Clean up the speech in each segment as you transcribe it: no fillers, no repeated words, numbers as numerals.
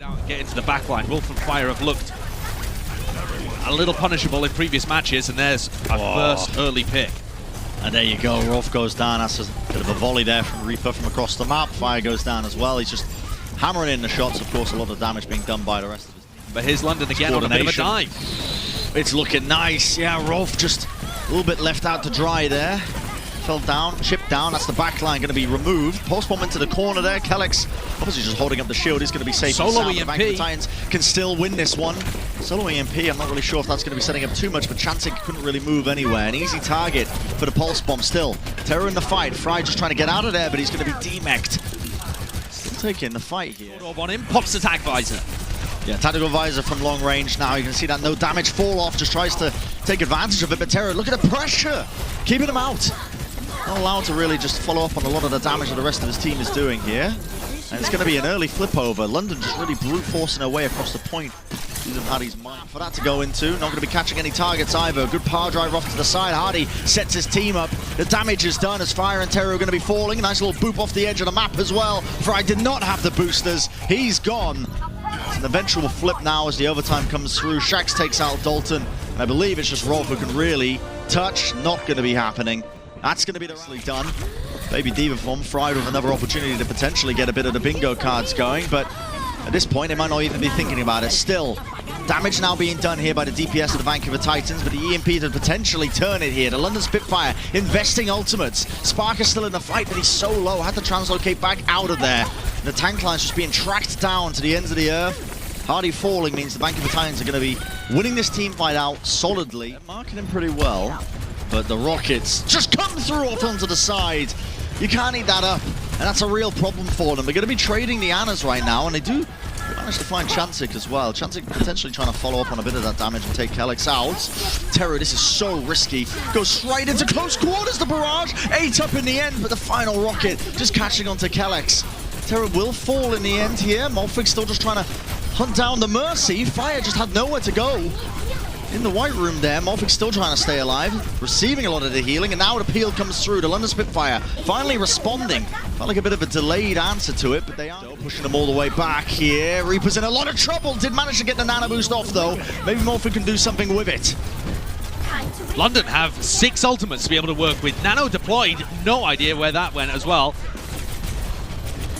Out and get into the back line. Wolf and Fire have looked a little punishable in previous matches, and there's a first early pick. And there you go, Rolf goes down. That's a bit of a volley there from Reaper from across the map. Fire goes down as well. He's just hammering in the shots. Of course, a lot of damage being done by the rest of his team. But here's London again on a bit of a dive. It's looking nice. Yeah, Rolf just a little bit left out to dry there. Fell down, chipped down. That's the back line going to be removed. Post bomb into the corner there. Kellex obviously just holding up the shield. He's going to be safe. Solo EMP. The Vancouver Titans can still win this one. Solo EMP, I'm not really sure if that's going to be setting up too much, but Chantic couldn't really move anywhere. An easy target for the pulse bomb still. Terror in the fight. Fry just trying to get out of there, but he's going to be demeched. Still taking the fight here. On him, pops attack visor. Yeah, tactical visor from long range now. You can see that no damage fall off. Just tries to take advantage of it, but Terror, look at the pressure. Keeping him out. Not allowed to really just follow up on a lot of the damage that the rest of his team is doing here. And it's going to be an early flip over. London just really brute forcing her way across the point. Using Hardy's mind for that to go into. Not going to be catching any targets either. Good power drive off to the side. Hardy sets his team up. The damage is done as Fire and Terror are going to be falling. Nice little boop off the edge of the map as well. Fry did not have the boosters. He's gone. It's an eventual flip now as the overtime comes through. ShaX takes out Dalton. And I believe it's just Rolf who can really touch. Not going to be happening. That's going to be the rally done. Baby Diva form fried with another opportunity to potentially get a bit of the bingo cards going, but at this point they might not even be thinking about it. Still, damage now being done here by the DPS of the Vancouver Titans, but the EMP to potentially turn it here. The London Spitfire investing ultimates. Spark is still in the fight, but he's so low, had to translocate back out of there. The tank line's just being tracked down to the ends of the earth. Hardy falling means the Vancouver Titans are going to be winning this team fight out solidly. They're marking him pretty well. But the rockets just come through off onto the side. You can't eat that up, and that's a real problem for them. They're going to be trading the Annas right now, and they do manage to find Chantic as well. Chantic potentially trying to follow up on a bit of that damage and take Kellex out. Terror, this is so risky. Goes right into close quarters, the barrage. 8 up in the end, but the final rocket just catching onto Kellex. Terror will fall in the end here. Molfig's still just trying to hunt down the Mercy. Fire just had nowhere to go. In the white room there, Molfig's still trying to stay alive, receiving a lot of the healing, and now an appeal comes through. The London Spitfire finally responding. Felt like a bit of a delayed answer to it, but they are still pushing them all the way back here. Reaper's in a lot of trouble. Did manage to get the nano boost off though. Maybe Molfig can do something with it. London have 6 ultimates to be able to work with. Nano deployed, no idea where that went as well.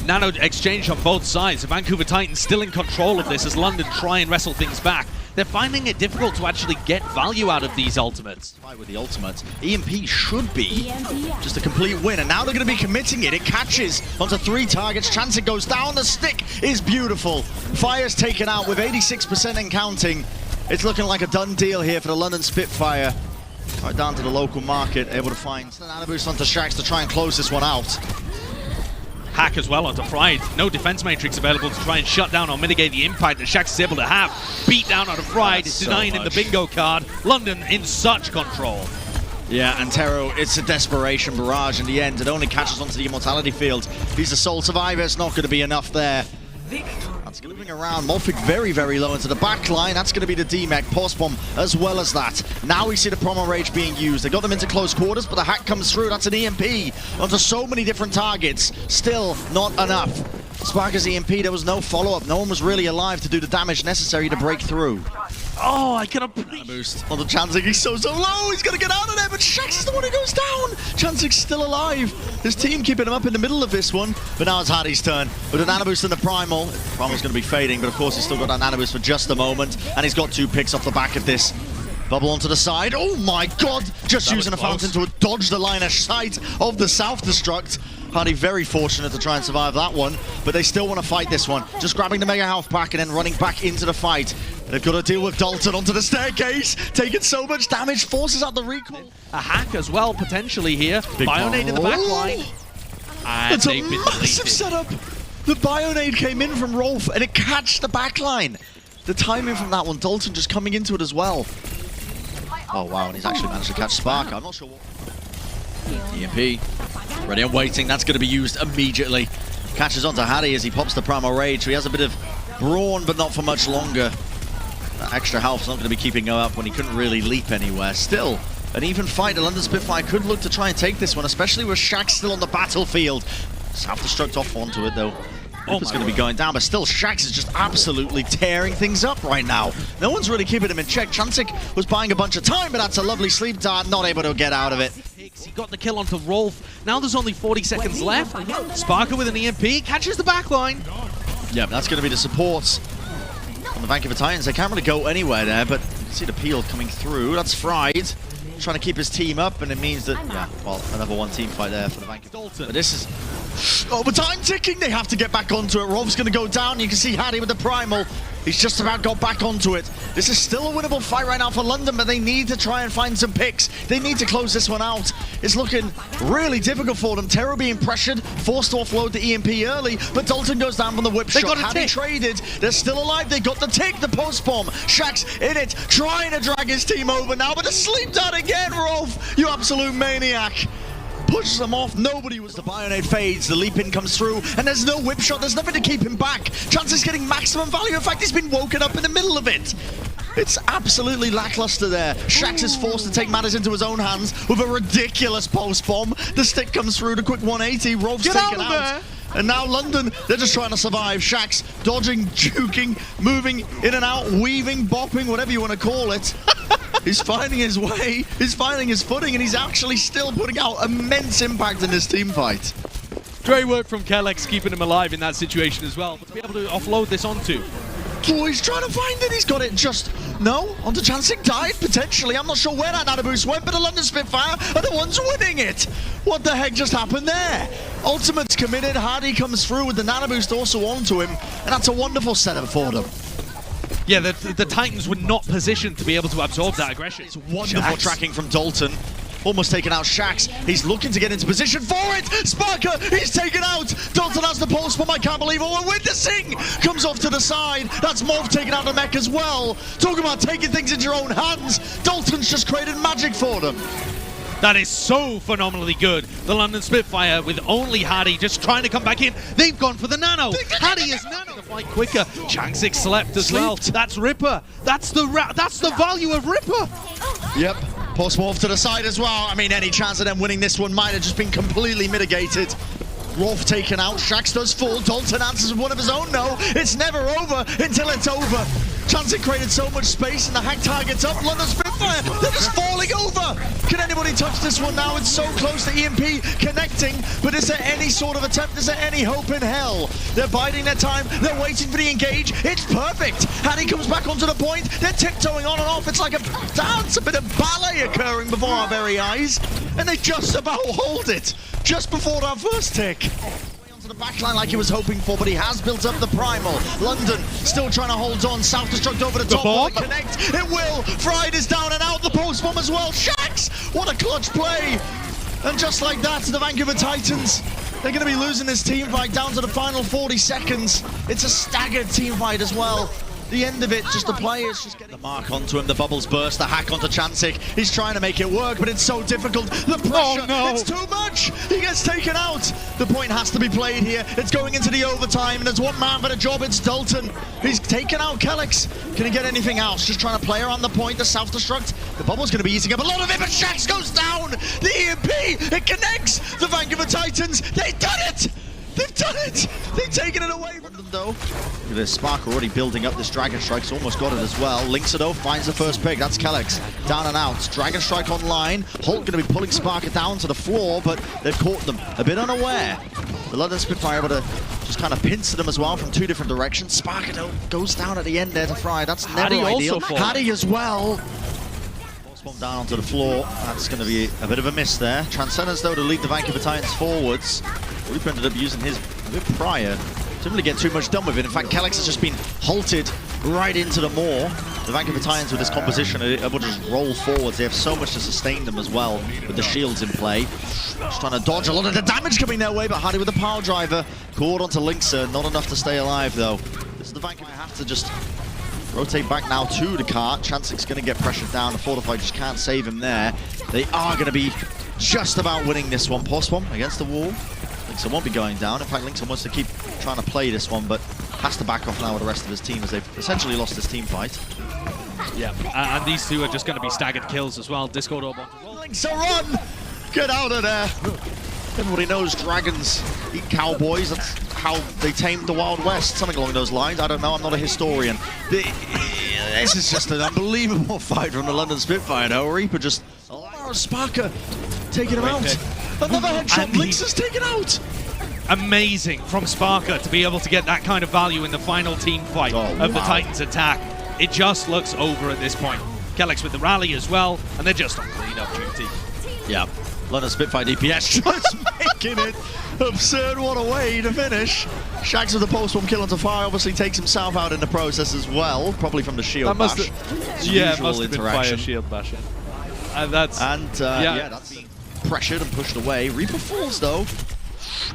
Nano exchange on both sides. The Vancouver Titans still in control of this as London try and wrestle things back. They're finding it difficult to actually get value out of these ultimates. With the ultimates, EMP should be just a complete win, and now they're going to be committing it. It catches onto 3 targets. Chantic goes down. The stick is beautiful. Fire's taken out with 86% and counting. It's looking like a done deal here for the London Spitfire. Right down to the local market, able to find an nano boost onto ShaX to try and close this one out. Hack as well onto Fried. No defense matrix available to try and shut down or mitigate the impact that ShaX is able to have. Beat down onto Fried, denying him the bingo card. London in such control. Yeah, and Terror, it's a desperation barrage in the end. It only catches onto the immortality field. He's a sole survivor. It's not going to be enough there. That's moving around. Molfig very, very low into the back line. That's going to be the D-Mech. Pulse bomb as well as that. Now we see the promo rage being used. They got them into close quarters, but the hack comes through. That's an EMP onto so many different targets. Still not enough. Sparker's EMP, there was no follow-up. No one was really alive to do the damage necessary to break through. Oh, I cannot boost onto Chantic. He's so low. He's going to get out of there, but ShaX is the one who goes down. Chantic's still alive. His team keeping him up in the middle of this one, but now it's Hardy's turn with a nano boost in the Primal. Primal's going to be fading, but of course he's still got that nano boost for just a moment, and he's got 2 picks off the back of this. Bubble onto the side. Oh my god! Just using a fountain to dodge the line of sight of the self-destruct. Hardy very fortunate to try and survive that one, but they still want to fight this one. Just grabbing the Mega Health pack and then running back into the fight. They've got to deal with Dalton onto the staircase, taking so much damage, forces out the recall. A hack as well, potentially here. Bionade in the back line. And it's a massive setup. The Bionade came in from Rolf and it catched the back line. The timing from that one, Dalton just coming into it as well. Oh wow, and he's actually managed to catch Spark. I'm not sure what. EMP. Ready and waiting. That's going to be used immediately. Catches onto Hardy as he pops the Primal Rage. So he has a bit of brawn, but not for much longer. That extra health's not going to be keeping him up when he couldn't really leap anywhere. Still, an even fight. The London Spitfire could look to try and take this one, especially with ShaX still on the battlefield. Self-destruct off onto it, though. Ripper's going to be going down, but still ShaX is just absolutely tearing things up right now. No one's really keeping him in check. Chantic was buying a bunch of time, but that's a lovely sleep dart, not able to get out of it. He got the kill onto Rolf. Now there's only 40 seconds left. Sparker with an EMP catches the backline. Yeah, that's going to be the supports on the Vancouver Titans. They can't really go anywhere there, but you can see the peel coming through. That's Fried, trying to keep his team up, and it means that, yeah, well, another one team fight there for the Vancouver Dalton. But this is overtime ticking. They have to get back onto it. Rolf's going to go down. You can see Hattie with the primal. He's just about got back onto it. This is still a winnable fight right now for London, but they need to try and find some picks. They need to close this one out. It's looking really difficult for them. Terror being pressured, forced to offload the EMP early, but Dalton goes down from the whip shot. Hattie traded. They're still alive. They got the tick, the post bomb. ShaX in it, trying to drag his team over now, but a sleep dart again, Rolf. You absolute maniac. Pushes them off. Nobody was. The Bionade fades, the leap in comes through, and there's no whip shot. There's nothing to keep him back. Chance is getting maximum value. In fact, he's been woken up in the middle of it. It's absolutely lackluster there. ShaX is forced to take matters into his own hands with a ridiculous post bomb. The stick comes through, the quick 180. Rolf's taken out. And now London, they're just trying to survive. ShaX dodging, juking, moving in and out, weaving, bopping, whatever you want to call it. He's finding his way, he's finding his footing, and he's actually still putting out immense impact in this team fight. Great work from Kellex, keeping him alive in that situation as well. But to be able to offload this onto. Oh, he's trying to find it. He's got it just... No, onto Chansik died, potentially. I'm not sure where that nano boost went, but the London Spitfire are the ones winning it. What the heck just happened there? Ultimate's committed. Hardy comes through with the nano boost also onto him, and that's a wonderful setup for them. Yeah, the Titans were not positioned to be able to absorb that aggression. It's wonderful tracking from Dalton. Almost taken out ShaX. He's looking to get into position for it. Sparker, he's taken out. Dalton has the pulse bomb. I can't believe it. We're witnessing. Comes off to the side. That's Morph taking out the mech as well. Talking about taking things into your own hands. Dalton's just created magic for them. That is so phenomenally good. The London Spitfire with only Hattie just trying to come back in. They've gone for the nano. Hattie is nano to fight quicker. Changsik slept as well. That's Ripper. That's the value of Ripper. Yep. Post morph to the side as well. I mean, any chance of them winning this one might have just been completely mitigated. Rolf taken out. ShaX does fall. Dalton answers with one of his own. No, it's never over until it's over. Chansik created so much space, and the hack targets up. London Spitfire, they're just falling over. Can anybody touch this one now? It's so close to EMP connecting, but is there any sort of attempt? Is there any hope in hell? They're biding their time. They're waiting for the engage. It's perfect. Hattie comes back onto the point. They're tiptoeing on and off. It's like a dance, a bit of ballet occurring before our very eyes, and they just about hold it just before that first tick. The backline like he was hoping for, but he has built up the primal. London still trying to hold on. Self-destruct over the top. Will it connect? It will. Fried is down and out. The post bomb as well. ShaX! What a clutch play! And just like that, the Vancouver Titans, they're going to be losing this team fight down to the final 40 seconds. It's a staggered team fight as well. The end of it, just the players just getting the mark onto him, the bubbles burst, the hack onto Chansik. He's trying to make it work, but it's so difficult. The pressure, it's too much. He gets taken out. The point has to be played here. It's going into the overtime, and there's one man for the job. It's Dalton. He's taken out Kellex. Can he get anything else? Just trying to play around the point, the self-destruct. The bubble's going to be eating up a lot of it, but ShaX goes down. The EMP, it connects. The Vancouver Titans, they've done it. They've done it! They've taken it away from them, though. Look at this, Spark already building up this Dragon Strike's almost got it as well. Links it though, finds the first pick. That's Kellex. Down and out. Dragon Strike online. Holt going to be pulling Sparker down to the floor, but they've caught them a bit unaware. The London Spitfire able to just kind of pincer them as well from two different directions. Sparker though goes down at the end there to Fry. That's never ideal. Hattie as well. Bomb down onto the floor. That's going to be a bit of a miss there. Transcendence though to lead the Vancouver Titans forwards. Rip ended up using his a bit prior. Didn't really get too much done with it. In fact, Kellex has just been halted right into the maw. The Vancouver Titans with this composition are able to just roll forwards. They have so much to sustain them as well with the shields in play. Just trying to dodge a lot of the damage coming their way, but Hardy with the power driver. Caught onto Linkser, not enough to stay alive though. This is the Vancouver have to just rotate back now to the cart. Chansik's going to get pressured down. The Fortify just can't save him there. They are going to be just about winning this one. Post one against the wall. Linkser won't be going down. In fact, Linkser wants to keep trying to play this one, but has to back off now with the rest of his team as they've essentially lost this team fight. Yeah, and these two are just going to be staggered kills as well. Discord orb onto Linkser, run! Get out of there! Everybody knows dragons eat cowboys. That's how they tamed the Wild West, something along those lines. I don't know, I'm not a historian. This is just an unbelievable fight from the London Spitfire. Now Reaper just... Sparker taking him out. Another headshot, Lynx is taken out. Amazing from Sparker to be able to get that kind of value in the final team fight of the Titans attack. It just looks over at this point. Kellex with the rally as well, and they're just on clean-up duty. Yeah, London Spitfire DPS just making it absurd. What a way to finish. ShaX with the post-bomb kill onto Fire obviously takes himself out in the process as well, probably from the shield bash. Yeah, must have been Fire shield bashing. And that's... yeah, that's being pressured and pushed away. Reaper falls though.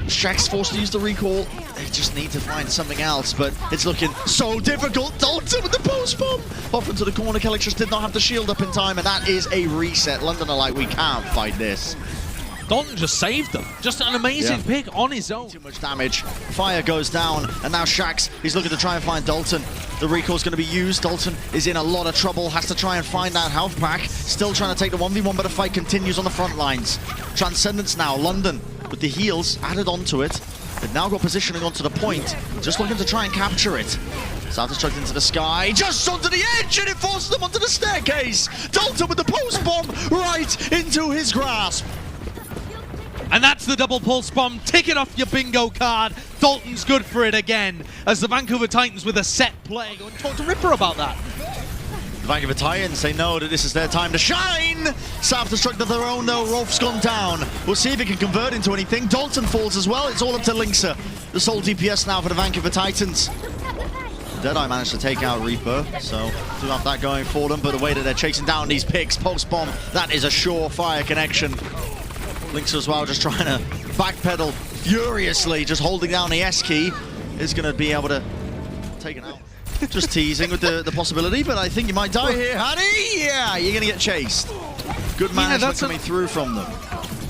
ShaX forced to use the recall. They just need to find something else, but it's looking so difficult. Dalton with the post bomb off into the corner. Kellex just did not have the shield up in time, and that is a reset. London are like, we can't fight this. Dalton just saved them. Just an amazing pick on his own. Too much damage. Fire goes down, and now ShaX, he's looking to try and find Dalton. The recall's going to be used. Dalton is in a lot of trouble, has to try and find that health pack. Still trying to take the 1v1, but the fight continues on the front lines. Transcendence now, London with the heals added onto it. They've now got positioning onto the point, just looking to try and capture it. Self-destruct into the sky, just onto the edge, and it forces them onto the staircase. Dalton with the post bomb right into his grasp. And that's the double pulse bomb. Tick it off your bingo card. Dalton's good for it again, as the Vancouver Titans with a set play. Go and talk to Ripper about that. The Vancouver Titans, they know that this is their time to shine. Self-destruct of their own though, Rolf's gone down. We'll see if he can convert into anything. Dalton falls as well. It's all up to Linkser. The sole DPS now for the Vancouver Titans. Deadeye managed to take out Reaper, so do have that going for them, but the way that they're chasing down these picks, post bomb, that is a surefire connection. Linkser as well, just trying to backpedal furiously, just holding down the S key, is going to be able to take it out. Just teasing with the possibility, but I think you might die here, honey! Yeah, you're going to get chased. Good management coming through from them.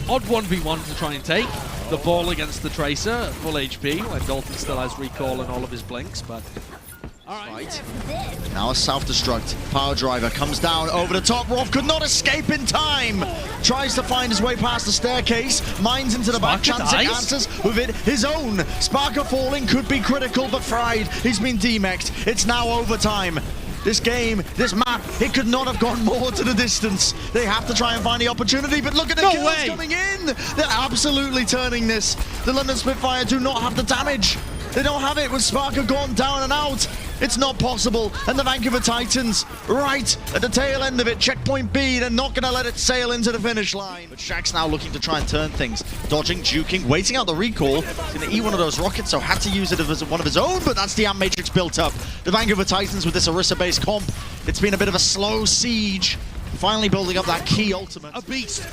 Odd 1v1 to try and take. The ball against the Tracer at full HP, when Dalton still has recall and all of his blinks, but... Right. Now a self-destruct. Power driver comes down over the top. Rolf could not escape in time. Tries to find his way past the staircase. Mines into the back. Chancing answers with it his own. Sparker falling could be critical, but Fried, he's been demexed. It's now overtime. This game, this map, it could not have gone more to the distance. They have to try and find the opportunity, but look at the kills coming in. They're absolutely turning this. The London Spitfire do not have the damage. They don't have it with Sparker gone down and out. It's not possible. And the Vancouver Titans, right at the tail end of it, checkpoint B, they're not going to let it sail into the finish line. But ShaX now looking to try and turn things. Dodging, juking, waiting out the recall. He's going to eat one of those rockets, so had to use it as one of his own, but that's the Amp Matrix built up. The Vancouver Titans with this Orisa-based comp, it's been a bit of a slow siege. Finally building up that key ultimate. A beast.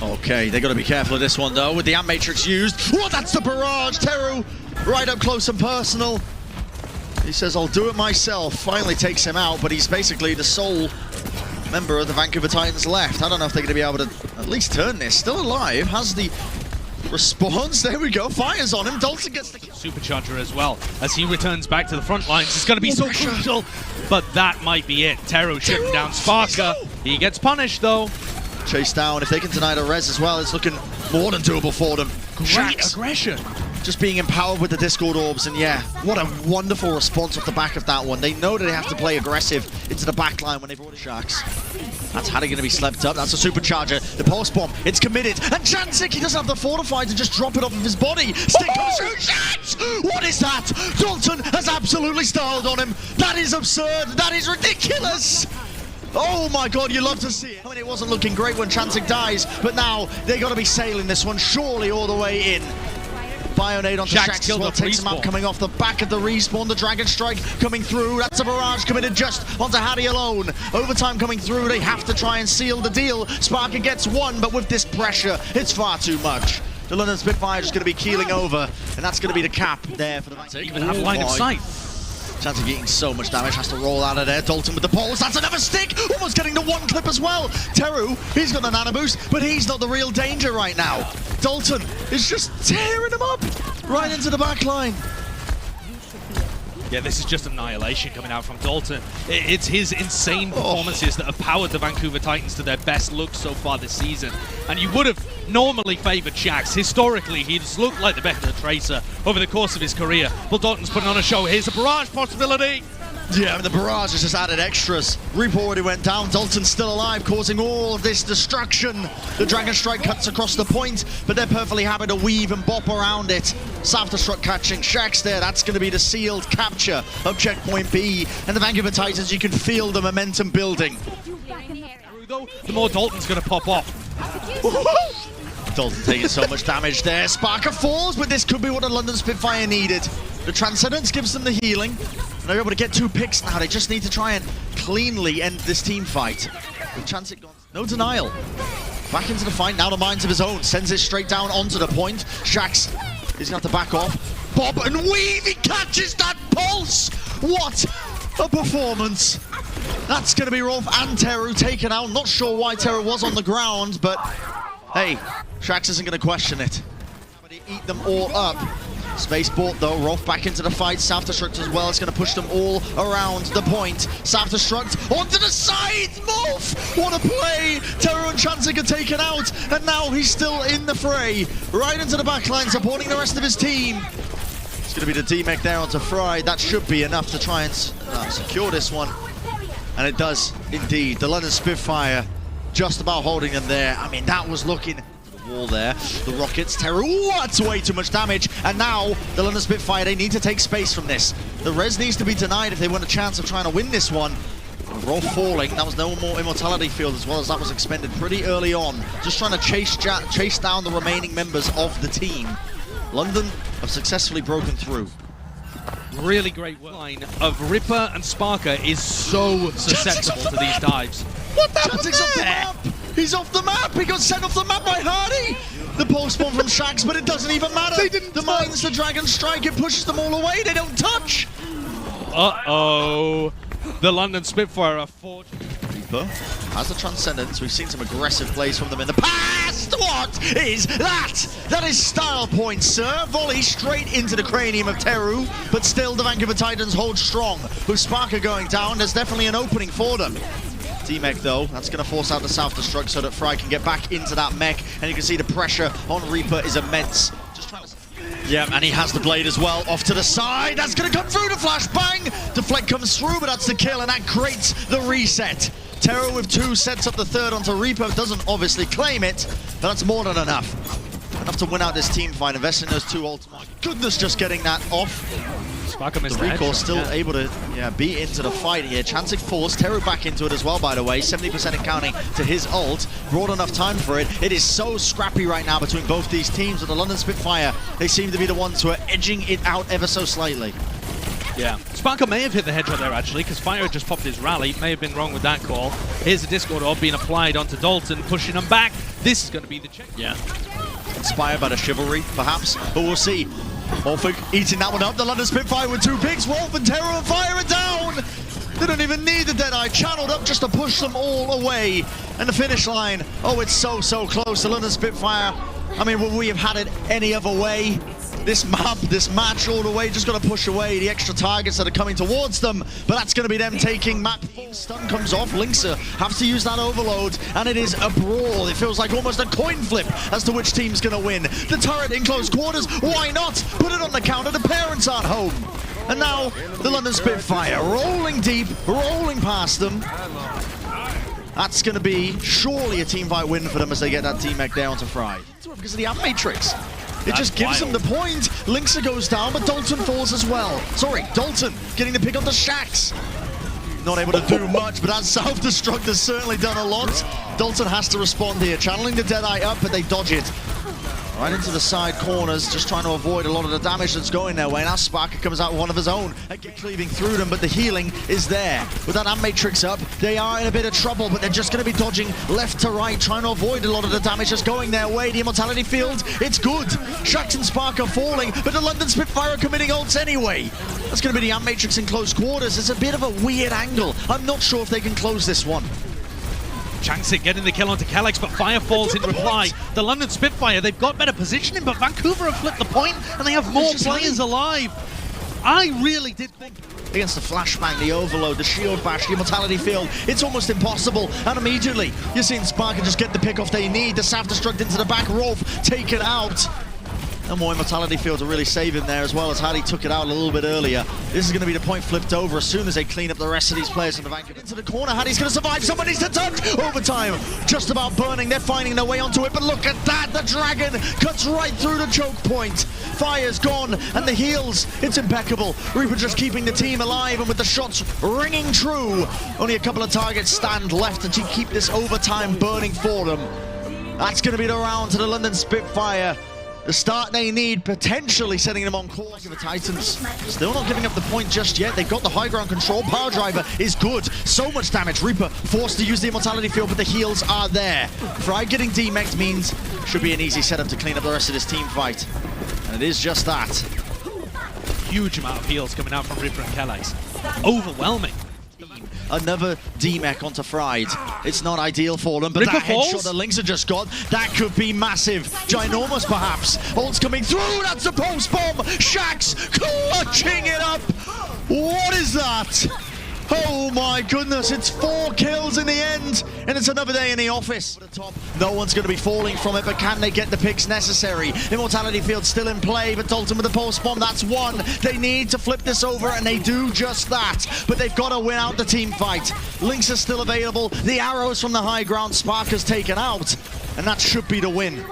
Okay, they got to be careful of this one though, with the Amp Matrix used. Oh, that's the barrage, Teru! Right up close and personal. He says, I'll do it myself. Finally takes him out, but he's basically the sole member of the Vancouver Titans left. I don't know if they're going to be able to at least turn this. Still alive, has the response. There we go, fires on him. Dalton gets the supercharger as well. As he returns back to the front lines, it's going to be so crucial. But that might be it. Teru shooting down Sparker. He gets punished though. Chase down. If they can deny the res as well, it's looking more than doable for them. Great aggression. Just being empowered with the Discord orbs, and yeah, what a wonderful response off the back of that one. They know that they have to play aggressive into the back line when they've already ShaX. That's how they're going to be slept up. That's a supercharger. The pulse bomb, it's committed. And Jancic, he doesn't have the fortify to just drop it off of his body. Stick comes through. ShaX! What is that? Dalton has absolutely styled on him. That is absurd. That is ridiculous. Oh my god, you love to see it. I mean, it wasn't looking great when Chancic dies, but now they got to be sailing this one surely all the way in. Bionade onto ShaX as well, takes him out coming off the back of the respawn. The Dragon Strike coming through. That's a barrage committed just onto Hattie alone. Overtime coming through. They have to try and seal the deal. Sparker gets one, but with this pressure, it's far too much. The London Spitfire is going to be keeling over, and that's going to be the cap there for the Vancouver. Even have line of sight. Chancing getting so much damage, has to roll out of there. Dalton with the poles, that's another stick! Almost getting the one clip as well. Teru, he's got a nano boost, but he's not the real danger right now. Dalton is just tearing him up right into the back line. Yeah, this is just annihilation coming out from Dalton. It's his insane performances that have powered the Vancouver Titans to their best look so far this season. And you would have normally favoured ShaX. Historically, he's looked like the better tracer over the course of his career. But Dalton's putting on a show. Here's a barrage possibility. Yeah, the barrage has just added extras. Reaper already went down. Dalton's still alive, causing all of this destruction. The Dragon Strike cuts across the point, but they're perfectly happy to weave and bop around it. South Destruct catching ShaX there. That's going to be the sealed capture of checkpoint B. And the Vancouver Titans, you can feel the momentum building. The more Dalton's going to pop off. Dalton taking so much damage there. Sparker falls, but this could be what the London Spitfire needed. The Transcendence gives them the healing, and they're able to get 2 picks now. They just need to try and cleanly end this team fight. With Chancet gone, no denial. Back into the fight, now the minds of his own. Sends it straight down onto the point. ShaX is going to have to back off. Bob and weave, he catches that pulse! What a performance! That's going to be Rolf and Teru taken out. Not sure why Teru was on the ground, but hey, ShaX isn't going to question it. But he eat them all up. Space bought though, Rolf back into the fight. South Destruct as well, it's going to push them all around the point. South Destruct onto the side, Wolf! What a play! Teru and Chancet are taken out, and now he's still in the fray. Right into the backline, supporting the rest of his team. It's going to be the D-Mech there onto Fry. That should be enough to try and secure this one. And it does indeed. The London Spitfire just about holding them there. I mean, that was looking wall there. The rockets, Teru, that's way too much damage. And now the London Spitfire, they need to take space from this. The res needs to be denied if they want a chance of trying to win this one. Rolf falling, that was no more immortality field as well, as that was expended pretty early on. Just trying to chase down the remaining members of the team. London have successfully broken through. Really great line of Ripper and Sparker is so susceptible to these dives. What happened there? He's off the map! He got sent off the map by Hardy! The pulse bomb from ShaX, but it doesn't even matter. They didn't touch. Mines the Dragon Strike, it pushes them all away, they don't touch! Uh-oh. The London Spitfire are forged. Reaper has the Transcendence. We've seen some aggressive plays from them in the past! What is that? That is style points, sir. Volley straight into the cranium of Teru, but still the Vancouver Titans hold strong. With Sparker going down, there's definitely an opening for them. D-Mech though, that's going to force out the South Destruct so that Fry can get back into that mech, and you can see the pressure on Reaper is immense. Just trying to... Yeah, and he has the blade as well, off to the side, that's going to come through the flash, bang! Deflect comes through, but that's the kill, and that creates the reset. Teru with 2 sets up the third onto Reaper, doesn't obviously claim it, but that's more than enough. Enough to win out this team fight, investing those 2 ultimates. Goodness, just getting that off. Sparker missed the recall still able to beat into the fight here. Chancet forced Teru back into it as well, by the way. 70% and counting to his ult. Brought enough time for it. It is so scrappy right now between both these teams. With the London Spitfire, they seem to be the ones who are edging it out ever so slightly. Yeah. Sparker may have hit the headshot there, actually, because Fire just popped his rally. May have been wrong with that call. Here's the Discord orb being applied onto Dalton, pushing him back. This is going to be the check. Yeah. Inspired by the chivalry, perhaps, but we'll see. Wolfig eating that one up. The London Spitfire with 2 picks. Wolf and Teru and Fire are down. They don't even need the Deadeye. Channeled up just to push them all away. And the finish line, oh, it's so close. The London Spitfire, I mean, would we have had it any other way? This map, this match all the way, just got to push away the extra targets that are coming towards them. But that's going to be them taking map. Stun comes off. Linkser have to use that overload, and it is a brawl. It feels like almost a coin flip as to which team's going to win. The turret in close quarters, why not? Put it on the counter, the parents aren't home. And now, the London Spitfire rolling deep, rolling past them. That's going to be surely a team fight win for them as they get that D-Mech there onto Fry. Because of the Amp Matrix. It just gives them the point. Linkser goes down, but Dalton falls as well. Sorry, Dalton getting the pick on the ShaX. Not able to do much, but that South Destruct has certainly done a lot. Dalton has to respond here, channeling the Deadeye up, but they dodge it. Right into the side corners, just trying to avoid a lot of the damage that's going their way. Now Sparker comes out with one of his own, cleaving through them, but the healing is there. With that Amp Matrix up, they are in a bit of trouble, but they're just going to be dodging left to right, trying to avoid a lot of the damage that's going their way. The Immortality Field, it's good. ShaX and Spark are falling, but the London Spitfire are committing ults anyway. That's going to be the Amp Matrix in close quarters. It's a bit of a weird angle. I'm not sure if they can close this one. Chancet getting the kill onto Calyx, but Fire falls in reply. The London Spitfire, they've got better positioning, but Vancouver have flipped the point, and they have more players alive. I really did think... Against the flashbang, the overload, the shield bash, the immortality field, it's almost impossible. And immediately, you're seeing Spark just get the pick off they need. The self-destruct into the back, Rolf taken out. And more immortality field to really save him there, as well as Hardy took it out a little bit earlier. This is going to be the point flipped over as soon as they clean up the rest of these players from the Vancouver. Into the corner, Hardy's going to survive. Someone needs to touch. Overtime, just about burning. They're finding their way onto it, but look at that. The Dragon cuts right through the choke point. Fire's gone, and the heals, it's impeccable. Reaper just keeping the team alive, and with the shots ringing true. Only a couple of targets stand left to keep this overtime burning for them. That's going to be the round to the London Spitfire. The start they need, potentially setting them on course. The Titans still not giving up the point just yet. They've got the high ground control. Power Driver is good. So much damage. Reaper forced to use the immortality field, but the heals are there. Fry getting demeched means should be an easy setup to clean up the rest of this team fight. And it is just that. Huge amount of heals coming out from Reaper and Kellex. Overwhelming. Another D-Mech onto Fried. It's not ideal for them, but Ripper that falls. headshot that Lynx have just got, that could be massive. Ginormous, perhaps. Ult's coming through. That's a post bomb. ShaX clutching it up. What is that? Oh my goodness, it's 4 kills in the end, and it's another day in the office. No one's going to be falling from it, but can they get the picks necessary? Immortality field still in play, but Dalton with the post bomb, that's one. They need to flip this over, and they do just that. But they've got to win out the team fight. Lynx are still available. The arrows from the high ground, Spark has taken out, and that should be the win.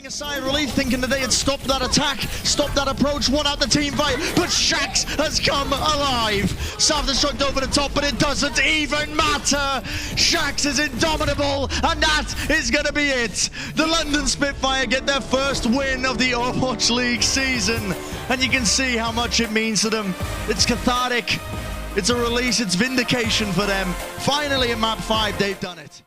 A sigh of relief, thinking that they had stopped that attack, stopped that approach, won out the team fight, but ShaX has come alive. Self-destruct over the top, but it doesn't even matter. ShaX is indomitable, and that is going to be it. The London Spitfire get their first win of the Overwatch League season, and you can see how much it means to them. It's cathartic, it's a release, it's vindication for them. Finally in map 5, they've done it.